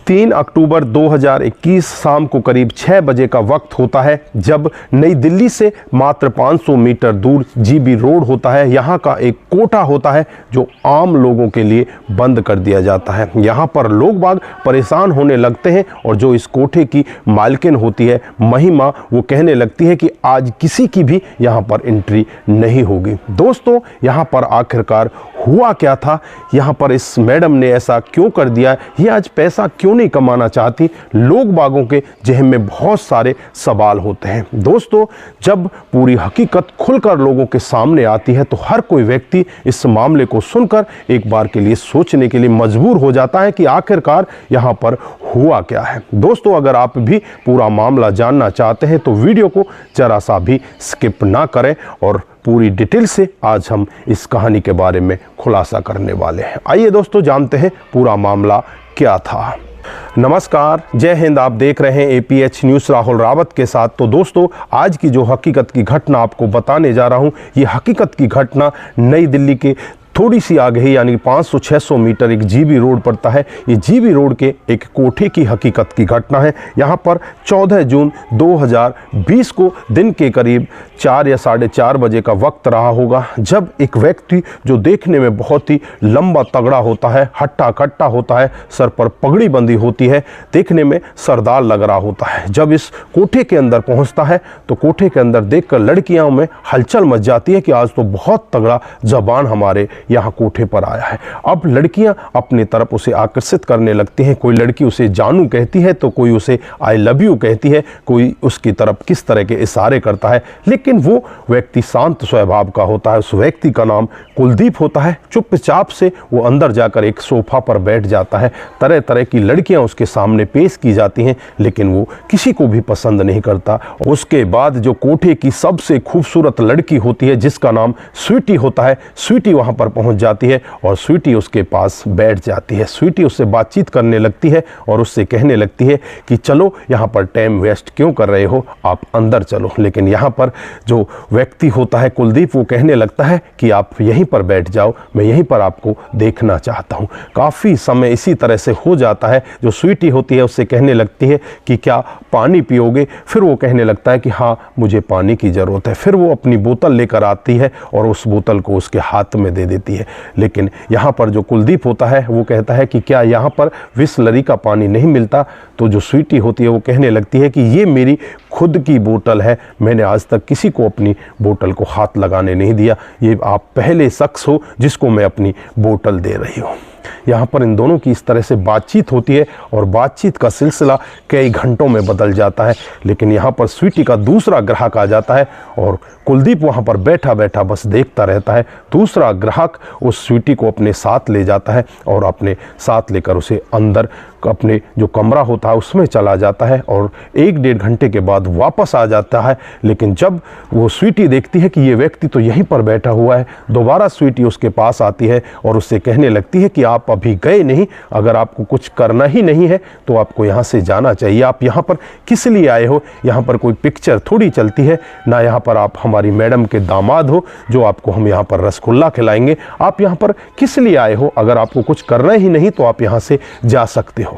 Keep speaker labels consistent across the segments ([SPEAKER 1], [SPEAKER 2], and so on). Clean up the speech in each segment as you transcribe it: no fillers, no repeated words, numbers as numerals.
[SPEAKER 1] 3 अक्टूबर 2021 शाम को करीब 6 बजे का वक्त होता है, जब नई दिल्ली से मात्र 500 मीटर दूर जीबी रोड होता है। यहाँ का एक कोठा होता है जो आम लोगों के लिए बंद कर दिया जाता है। यहाँ पर लोग बाग परेशान होने लगते हैं और जो इस कोठे की मालकिन होती है महिमा, वो कहने लगती है कि आज किसी की भी यहाँ पर एंट्री नहीं होगी। दोस्तों, यहाँ पर आखिरकार हुआ क्या था, यहाँ पर इस मैडम ने ऐसा क्यों कर दिया, ये आज पैसा क्यों नहीं कमाना चाहती, लोग बागों के जहन में बहुत सारे सवाल होते हैं। दोस्तों, जब पूरी हकीकत खुलकर लोगों के सामने आती है तो हर कोई व्यक्ति इस मामले को सुनकर एक बार के लिए सोचने के लिए मजबूर हो जाता है कि आखिरकार यहाँ पर हुआ क्या है। दोस्तों, अगर आप भी पूरा मामला जानना चाहते हैं तो वीडियो को जरा सा भी स्किप ना करें और पूरी डिटेल से आज हम इस कहानी के बारे में खुलासा करने वाले हैं। आइए दोस्तों, जानते हैं पूरा मामला क्या था। नमस्कार, जय हिंद। आप देख रहे हैं APH न्यूज़ राहुल रावत के साथ। तो दोस्तों, आज की जो हकीकत की घटना आपको बताने जा रहा हूं, ये हकीकत की घटना नई दिल्ली के थोड़ी सी आगे ही यानी 500-600 मीटर एक जीबी रोड पड़ता है। ये जीबी रोड के एक कोठे की हकीकत की घटना है। यहाँ पर 14 जून 2020 को दिन के करीब 4 या 4:30 बजे का वक्त रहा होगा, जब एक व्यक्ति जो देखने में बहुत ही लंबा तगड़ा होता है, हट्टा कट्टा होता है, सर पर पगड़ी बंधी होती है, देखने में सरदार लग रहा होता है, जब इस कोठे के अंदर पहुँचता है तो कोठे के अंदर देखकर लड़कियों में हलचल मच जाती है कि आज तो बहुत तगड़ा जबान हमारे यहाँ कोठे पर आया है। अब लड़कियां अपनी तरफ उसे आकर्षित करने लगती हैं। कोई लड़की उसे जानू कहती है तो कोई उसे आई लव यू कहती है, कोई उसकी तरफ किस तरह के इशारे करता है, लेकिन वो व्यक्ति शांत स्वभाव का होता है। उस व्यक्ति का नाम कुलदीप होता है। चुपचाप से वो अंदर जाकर एक सोफा पर बैठ जाता है। तरह तरह की लड़कियां उसके सामने पेश की जाती हैं, लेकिन वो किसी को भी पसंद नहीं करता। उसके बाद जो कोठे की सबसे खूबसूरत लड़की होती है, जिसका नाम स्वीटी होता है, स्वीटी वहाँ पर पहुंच जाती है और स्वीटी उसके पास बैठ जाती है। स्वीटी उससे बातचीत करने लगती है और उससे कहने लगती है कि चलो, यहाँ पर टाइम वेस्ट क्यों कर रहे हो, आप अंदर चलो। लेकिन यहाँ पर जो व्यक्ति होता है कुलदीप, वो कहने लगता है कि आप यहीं पर बैठ जाओ, मैं यहीं पर आपको देखना चाहता हूँ। काफ़ी समय इसी तरह से हो जाता है। जो स्वीटी होती है उससे कहने लगती है कि क्या पानी पियोगे, फिर वो कहने लगता है कि हाँ, मुझे पानी की ज़रूरत है। फिर वो अपनी बोतल लेकर आती है और उस बोतल को उसके हाथ में दे देती है। लेकिन यहाँ पर जो कुलदीप होता है वो कहता है कि क्या यहाँ पर बिसलरी का पानी नहीं मिलता। तो जो स्वीटी होती है वो कहने लगती है कि ये मेरी खुद की बोतल है, मैंने आज तक किसी को अपनी बोतल को हाथ लगाने नहीं दिया, ये आप पहले शख्स हो जिसको मैं अपनी बोतल दे रही हूँ। यहाँ पर इन दोनों की इस तरह से बातचीत होती है और बातचीत का सिलसिला कई घंटों में बदल जाता है। लेकिन यहाँ पर स्वीटी का दूसरा ग्राहक आ जाता है और कुलदीप वहाँ पर बैठा बैठा बस देखता रहता है। दूसरा ग्राहक उस स्वीटी को अपने साथ ले जाता है और अपने साथ लेकर उसे अंदर अपने जो कमरा होता है उसमें चला जाता है और 1-1.5 घंटे के बाद वापस आ जाता है। लेकिन जब वो स्वीटी देखती है कि ये व्यक्ति तो यहीं पर बैठा हुआ है, दोबारा स्वीटी उसके पास आती है और उससे कहने लगती है कि आप अभी गए नहीं, अगर आपको कुछ करना ही नहीं है तो आपको यहाँ से जाना चाहिए। आप यहाँ पर किस लिए आए हो, यहाँ पर कोई पिक्चर थोड़ी चलती है ना, यहाँ पर आप हमारी मैडम के दामाद हो जो आपको हम यहाँ पर रसगुल्ला खिलाएंगे। आप यहाँ पर किस लिए आए हो, अगर आपको कुछ करना ही नहीं तो आप यहाँ से जा सकते हो।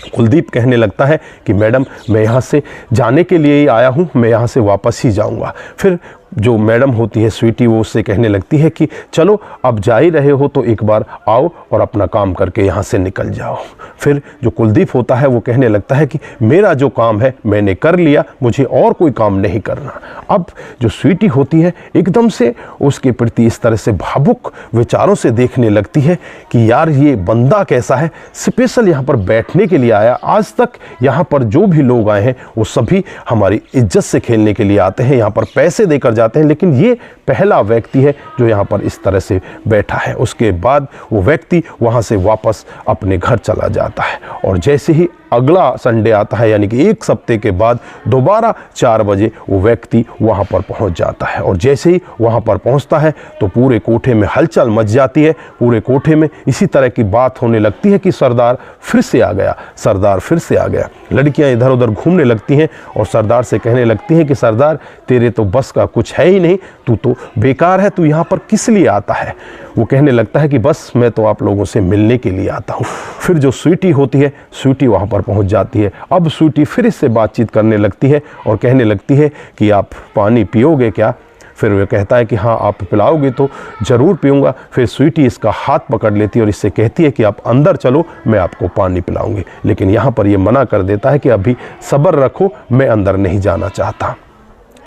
[SPEAKER 1] कुलदीप कहने लगता है कि मैडम, मैं यहाँ से जाने के लिए ही आया हूँ, मैं यहाँ से वापस ही जाऊँगा। फिर जो मैडम होती है स्वीटी, वो उससे कहने लगती है कि चलो, अब जा ही रहे हो तो एक बार आओ और अपना काम करके यहाँ से निकल जाओ। फिर जो कुलदीप होता है वो कहने लगता है कि मेरा जो काम है मैंने कर लिया, मुझे और कोई काम नहीं करना। अब जो स्वीटी होती है एकदम से उसके प्रति इस तरह से भावुक विचारों से देखने लगती है कि यार, ये बंदा कैसा है, स्पेशल यहाँ पर बैठने के लिए आया। आज तक यहाँ पर जो भी लोग आए हैं वो सभी हमारी इज्जत से खेलने के लिए आते हैं, यहाँ पर पैसे देकर जाते हैं, लेकिन ये पहला व्यक्ति है जो यहाँ पर इस तरह से बैठा है। उसके बाद वो व्यक्ति वहाँ से वापस अपने घर चला जाता है और जैसे ही अगला संडे आता है, यानी कि 1 हफ्ते के बाद, दोबारा 4 बजे वो व्यक्ति वहाँ पर पहुँच जाता है। और जैसे ही वहाँ पर पहुँचता है तो पूरे कोठे में हलचल मच जाती है। पूरे कोठे में इसी तरह की बात होने लगती है कि सरदार फिर से आ गया, सरदार फिर से आ गया। लड़कियाँ इधर उधर घूमने लगती हैं और सरदार से कहने लगती हैं कि सरदार, तेरे तो बस का कुछ है ही नहीं, तू तो बेकार है, तू यहाँ पर किस लिए आता है। वो कहने लगता है कि बस मैं तो आप लोगों से मिलने के लिए आता हूँ। फिर जो स्वीटी होती है, स्वीटी वहाँ पर पहुँच जाती है। अब स्वीटी फिर इससे बातचीत करने लगती है और कहने लगती है कि आप पानी पियोगे क्या? फिर वह कहता है कि हाँ, आप पिलाओगे तो ज़रूर पीऊँगा। फिर स्वीटी इसका हाथ पकड़ लेती है और इससे कहती है कि आप अंदर चलो, मैं आपको पानी पिलाऊंगी। लेकिन यहाँ पर ये मना कर देता है कि अभी सब्र रखो, मैं अंदर नहीं जाना चाहता।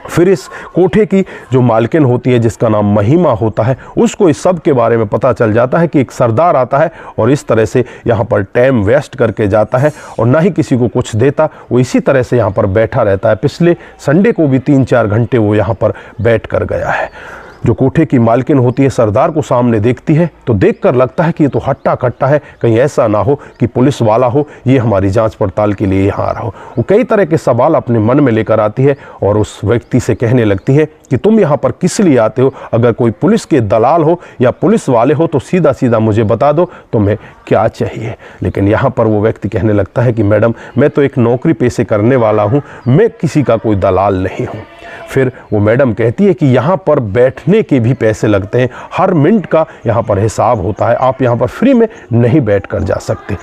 [SPEAKER 1] फिर इस कोठे की जो मालकिन होती है, जिसका नाम महिमा होता है, उसको इस सब के बारे में पता चल जाता है कि एक सरदार आता है और इस तरह से यहाँ पर टाइम वेस्ट करके जाता है और ना ही किसी को कुछ देता। वो इसी तरह से यहाँ पर बैठा रहता है। पिछले संडे को भी 3-4 घंटे वो यहाँ पर बैठ कर गया है। जो कोठे की मालकिन होती है सरदार को सामने देखती है तो देखकर लगता है कि ये तो हट्टा कट्टा है, कहीं ऐसा ना हो कि पुलिस वाला हो, ये हमारी जांच पड़ताल के लिए यहाँ आ रहा हो। वो कई तरह के सवाल अपने मन में लेकर आती है और उस व्यक्ति से कहने लगती है कि तुम यहाँ पर किस लिए आते हो? अगर कोई पुलिस के दलाल हो या पुलिस वाले हो तो सीधा सीधा मुझे बता दो, तुम्हें क्या चाहिए। लेकिन यहाँ पर वो व्यक्ति कहने लगता है कि मैडम, मैं तो एक नौकरी पेशे करने वाला हूँ, मैं किसी का कोई दलाल नहीं हूँ। फिर वो मैडम कहती है कि यहाँ पर बैठने के भी पैसे लगते हैं, हर मिनट का यहाँ पर हिसाब होता है, आप यहाँ पर फ्री में नहीं बैठ कर जा सकते।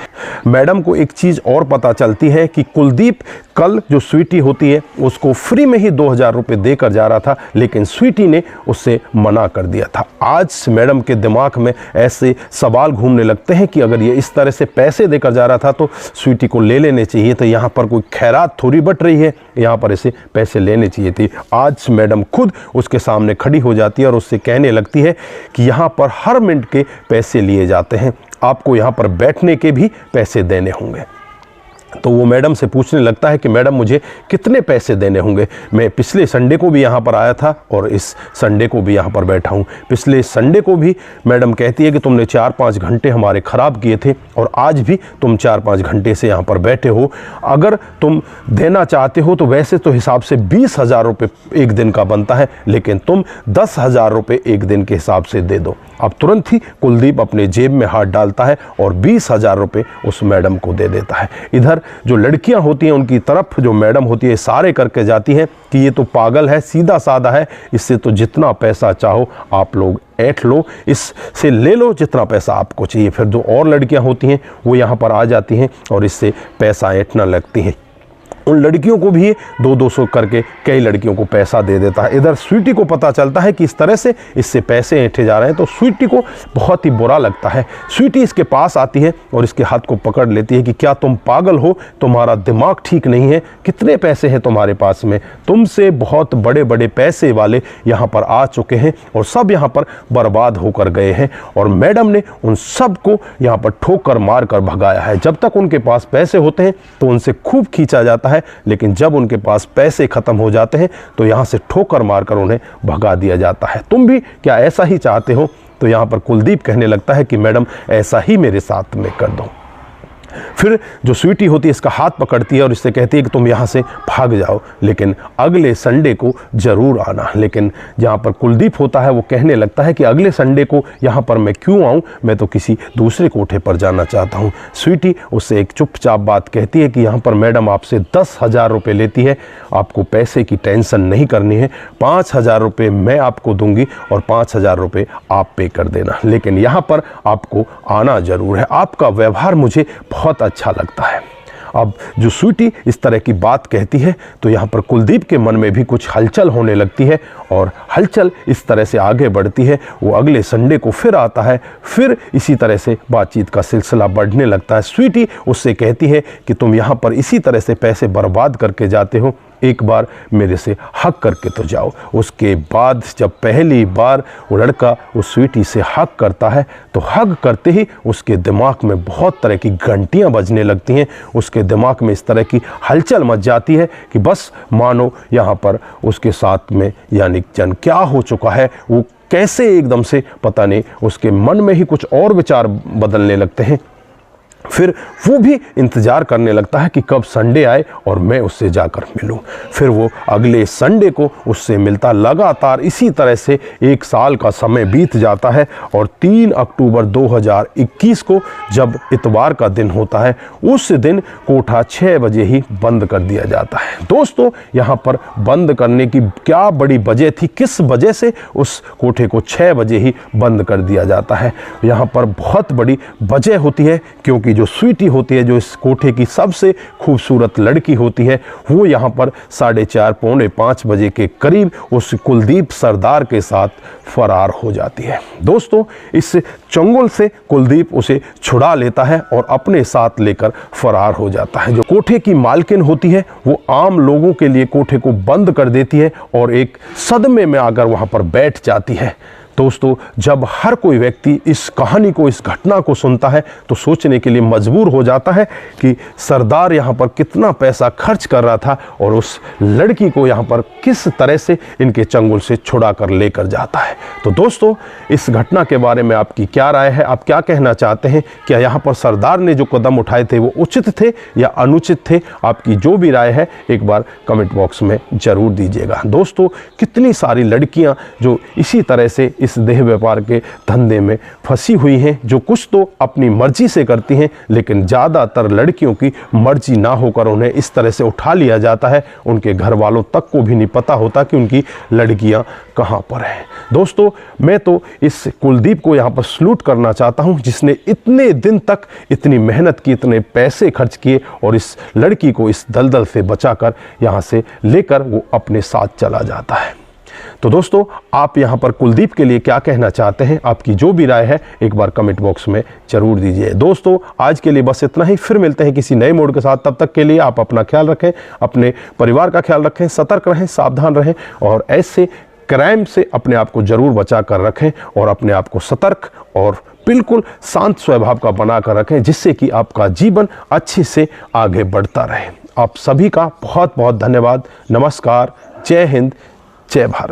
[SPEAKER 1] मैडम को एक चीज़ और पता चलती है कि कुलदीप कल जो स्वीटी होती है उसको फ्री में ही 2000 रुपये देकर जा रहा था, लेकिन स्वीटी ने उससे मना कर दिया था। आज मैडम के दिमाग में ऐसे सवाल घूमने लगते हैं कि अगर ये इस तरह से पैसे देकर जा रहा था तो स्वीटी को ले लेने चाहिए थे। यहाँ पर कोई खैरात थोड़ी बट रही है, यहाँ पर इसे पैसे लेने चाहिए थे। आज मैडम खुद उसके सामने खड़ी हो जाती है और उससे कहने लगती है कि यहाँ पर हर मिनट के पैसे लिए जाते हैं, आपको यहाँ पर बैठने के भी पैसे देने होंगे। तो वो मैडम से पूछने लगता है कि मैडम, मुझे कितने पैसे देने होंगे? मैं पिछले संडे को भी यहाँ पर आया था और इस संडे को भी यहाँ पर बैठा हूँ। पिछले संडे को भी मैडम कहती है कि तुमने 4-5 घंटे हमारे ख़राब किए थे और आज भी तुम 4-5 घंटे से यहाँ पर बैठे हो। अगर तुम देना चाहते हो तो वैसे तो हिसाब से 20,000 रुपये एक दिन का बनता है, लेकिन तुम 10,000 रुपये एक दिन के हिसाब से दे दो। अब तुरंत ही कुलदीप अपने जेब में हाथ डालता है और 20,000 रुपये उस मैडम को दे देता है। इधर जो लड़कियां होती हैं उनकी तरफ जो मैडम होती है इशारे करके जाती हैं कि ये तो पागल है, सीधा साधा है, इससे तो जितना पैसा चाहो आप लोग ऐंठ लो, इससे ले लो जितना पैसा आपको चाहिए। फिर जो और लड़कियां होती हैं वो यहाँ पर आ जाती हैं और इससे पैसा ऐंठना लगती हैं। उन लड़कियों को भी 200-200 करके कई लड़कियों को पैसा दे देता है। इधर स्वीटी को पता चलता है कि इस तरह से इससे पैसे ऐंठे जा रहे हैं, तो स्वीटी को बहुत ही बुरा लगता है। स्वीटी इसके पास आती है और इसके हाथ को पकड़ लेती है कि क्या तुम पागल हो? तुम्हारा दिमाग ठीक नहीं है? कितने पैसे हैं तुम्हारे पास में? तुमसे बहुत बड़े बड़े पैसे वाले यहाँ पर आ चुके हैं और सब यहाँ पर बर्बाद होकर गए हैं और मैडम ने उन सब को यहाँ पर ठोकर मार कर भगाया है। जब तक उनके पास पैसे होते हैं तो उनसे खूब खींचा जाता है, लेकिन जब उनके पास पैसे खत्म हो जाते हैं तो यहां से ठोकर मारकर उन्हें भगा दिया जाता है। तुम भी क्या ऐसा ही चाहते हो? तो यहां पर कुलदीप कहने लगता है कि मैडम, ऐसा ही मेरे साथ में कर दो। फिर जो स्वीटी होती है इसका हाथ पकड़ती है और इससे कहती है कि तुम यहाँ से भाग जाओ, लेकिन अगले संडे को ज़रूर आना। लेकिन जहाँ पर कुलदीप होता है वो कहने लगता है कि अगले संडे को यहाँ पर मैं क्यों आऊँ, मैं तो किसी दूसरे कोठे पर जाना चाहता हूँ। स्वीटी उससे एक चुपचाप बात कहती है कि यहाँ पर मैडम आपसे 10,000 रुपये लेती है, आपको पैसे की टेंशन नहीं करनी है। 5,000 रुपये मैं आपको दूंगी और 5,000 रुपये आप पे कर देना, लेकिन यहाँ पर आपको आना ज़रूर है। आपका व्यवहार मुझे बहुत अच्छा लगता है। अब जो स्वीटी इस तरह की बात कहती है तो यहाँ पर कुलदीप के मन में भी कुछ हलचल होने लगती है और हलचल इस तरह से आगे बढ़ती है। वो अगले संडे को फिर आता है, फिर इसी तरह से बातचीत का सिलसिला बढ़ने लगता है। स्वीटी उससे कहती है कि तुम यहाँ पर इसी तरह से पैसे बर्बाद करके जाते हो, एक बार मेरे से हग करके तो जाओ। उसके बाद जब पहली बार वो लड़का उस स्वीटी से हग करता है तो हग करते ही उसके दिमाग में बहुत तरह की घंटियां बजने लगती हैं। उसके दिमाग में इस तरह की हलचल मच जाती है कि बस मानो यहाँ पर उसके साथ में यानी जन क्या हो चुका है। वो कैसे एकदम से पता नहीं उसके मन में ही कुछ और विचार बदलने लगते हैं फिर वो भी इंतज़ार करने लगता है कि कब संडे आए और मैं उससे जाकर मिलूं। फिर वो अगले संडे को उससे मिलता। लगातार इसी तरह से 1 साल का समय बीत जाता है और 3 अक्टूबर 2021 को जब इतवार का दिन होता है, उस दिन कोठा 6 बजे ही बंद कर दिया जाता है। दोस्तों, यहाँ पर बंद करने की क्या बड़ी वजह थी, किस वजह से उस कोठे को 6 बजे ही बंद कर दिया जाता है? यहाँ पर बहुत बड़ी वजह होती है, क्योंकि जो स्वीटी होती है, जो इस कोठे की सबसे खूबसूरत लड़की होती है, वो यहाँ पर 4:30 पौने 5 बजे के करीब उस कुलदीप सरदार के साथ फरार हो जाती है। दोस्तों, इस चंगुल से कुलदीप उसे छुड़ा लेता है और अपने साथ लेकर फरार हो जाता है। जो कोठे की मालकिन होती है, वो आम लोगों के लिए कोठे को बंद कर देती है और एक सदमे में आकर वहाँ पर बैठ जाती है। दोस्तों, जब हर कोई व्यक्ति इस कहानी को, इस घटना को सुनता है तो सोचने के लिए मजबूर हो जाता है कि सरदार यहाँ पर कितना पैसा खर्च कर रहा था और उस लड़की को यहाँ पर किस तरह से इनके चंगुल से छुड़ा कर लेकर जाता है। तो दोस्तों, इस घटना के बारे में आपकी क्या राय है? आप क्या कहना चाहते हैं? क्या यहाँ पर सरदार ने जो कदम उठाए थे वो उचित थे या अनुचित थे? आपकी जो भी राय है एक बार कमेंट बॉक्स में ज़रूर दीजिएगा। दोस्तों, कितनी सारी लड़कियाँ जो इसी तरह से इस देह व्यापार के धंधे में फंसी हुई हैं, जो कुछ तो अपनी मर्जी से करती हैं, लेकिन ज़्यादातर लड़कियों की मर्जी ना होकर उन्हें इस तरह से उठा लिया जाता है। उनके घर वालों तक को भी नहीं पता होता कि उनकी लड़कियां कहां पर हैं। दोस्तों, मैं तो इस कुलदीप को यहाँ पर सलूट करना चाहता हूं, जिसने इतने दिन तक इतनी मेहनत की, इतने पैसे खर्च किए और इस लड़की को इस दलदल से बचाकर यहाँ से लेकर वो अपने साथ चला जाता है। तो दोस्तों, आप यहाँ पर कुलदीप के लिए क्या कहना चाहते हैं? आपकी जो भी राय है एक बार कमेंट बॉक्स में जरूर दीजिए। दोस्तों, आज के लिए बस इतना ही। फिर मिलते हैं किसी नए मोड के साथ। तब तक के लिए आप अपना ख्याल रखें, अपने परिवार का ख्याल रखें, सतर्क रहें, सावधान रहें और ऐसे क्राइम से अपने आप को जरूर बचा कर रखें और अपने आप को सतर्क और बिल्कुल शांत स्वभाव का बना कर रखें, जिससे कि आपका जीवन अच्छे से आगे बढ़ता रहे। आप सभी का बहुत बहुत धन्यवाद। नमस्कार। जय हिंद, जय भारत।